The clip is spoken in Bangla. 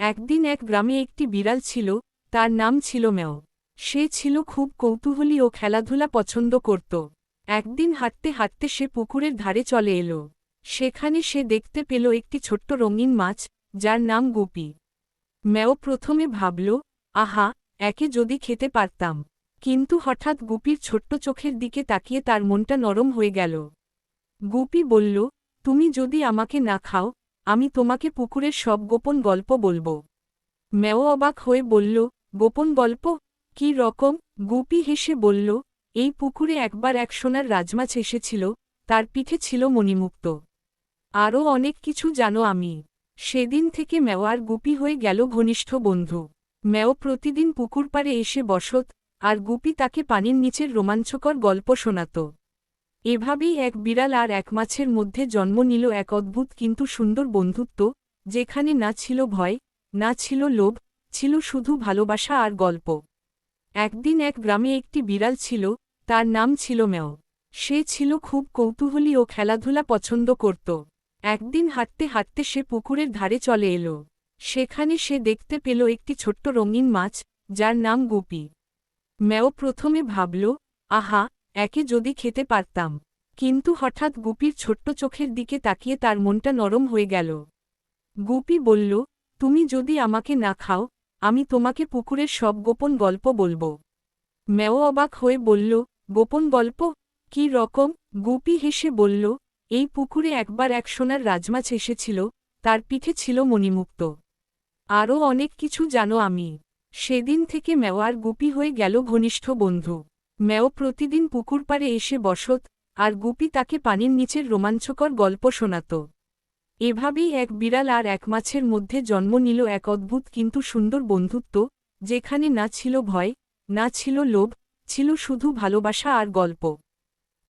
একদিন এক গ্রামে একটি বিড়াল ছিল, তার নাম ছিল ম্যাও। সে ছিল খুব কৌতূহলী ও খেলাধুলা পছন্দ করত। একদিন হাঁটতে হাঁটতে সে পুকুরের ধারে চলে এলো। সেখানে সে দেখতে পেল একটি ছোট্ট রঙিন মাছ, যার নাম গুপি। ম্যাও প্রথমে ভাবল, আহা, একে যদি খেতে পারতাম। কিন্তু হঠাৎ গুপির ছোট্ট চোখের দিকে তাকিয়ে তার মনটা নরম হয়ে গেল। গুপি বলল, তুমি যদি আমাকে না খাও, আমি তোমাকে পুকুরের সব গোপন গল্প বলবো। ম্যাও অবাক হয়ে বলল, গোপন গল্প? কী রকম? গুপি হেসে বলল, এই পুকুরে একবার এক সোনার রাজমাছ এসেছিল, তার পিঠে ছিল মণিমুক্ত। আরও অনেক কিছু জানো আমি। সেদিন থেকে ম্যাও আর গুপি হয়ে গেল ঘনিষ্ঠ বন্ধু। ম্যাও প্রতিদিন পুকুর পাড়ে এসে বসত, আর গুপি তাকে পানির নিচের রোমাঞ্চকর গল্প শোনাত। এভাবেই এক বিড়াল আর এক মাছের মধ্যে জন্ম নিল এক অদ্ভুত কিন্তু সুন্দর বন্ধুত্ব, যেখানে না ছিল ভয়, না ছিল লোভ, ছিল শুধু ভালোবাসা আর গল্প। একদিন এক গ্রামে একটি বিড়াল ছিল, তার নাম ছিল ম্যাও। সে ছিল খুব কৌতূহলী ও খেলাধুলা পছন্দ করত। একদিন হাঁটতে হাঁটতে সে পুকুরের ধারে চলে এলো। সেখানে সে দেখতে পেল একটি ছোট্ট রঙিন মাছ, যার নাম গুপি। ম্যাও প্রথমে ভাবল, আহা, একে যদি খেতে পারতাম। কিন্তু হঠাৎ গুপির ছোট্ট চোখের দিকে তাকিয়ে তার মনটা নরম হয়ে গেল। গুপি বলল, তুমি যদি আমাকে না খাও, আমি তোমাকে পুকুরের সব গোপন গল্প বলবো। ম্যাও অবাক হয়ে বলল, গোপন গল্প? কী রকম? গুপি হেসে বলল, এই পুকুরে একবার এক সোনার রাজমাছ এসেছিল, তার পিঠে ছিল মণিমুক্ত। আরও অনেক কিছু জানো আমি। সেদিন থেকে ম্যাও আর গুপি হয়ে গেল ঘনিষ্ঠ বন্ধু। ম্যাও প্রতিদিন পুকুর পাড়ে এসে বসত, আর গুপি তাকে পানির নিচের রোমাঞ্চকর গল্প শোনাত। এভাবেই এক বিড়াল আর এক মাছের মধ্যে জন্ম নিল এক অদ্ভুত কিন্তু সুন্দর বন্ধুত্ব, যেখানে না ছিল ভয়, না ছিল লোভ, ছিল শুধু ভালোবাসা আর গল্প।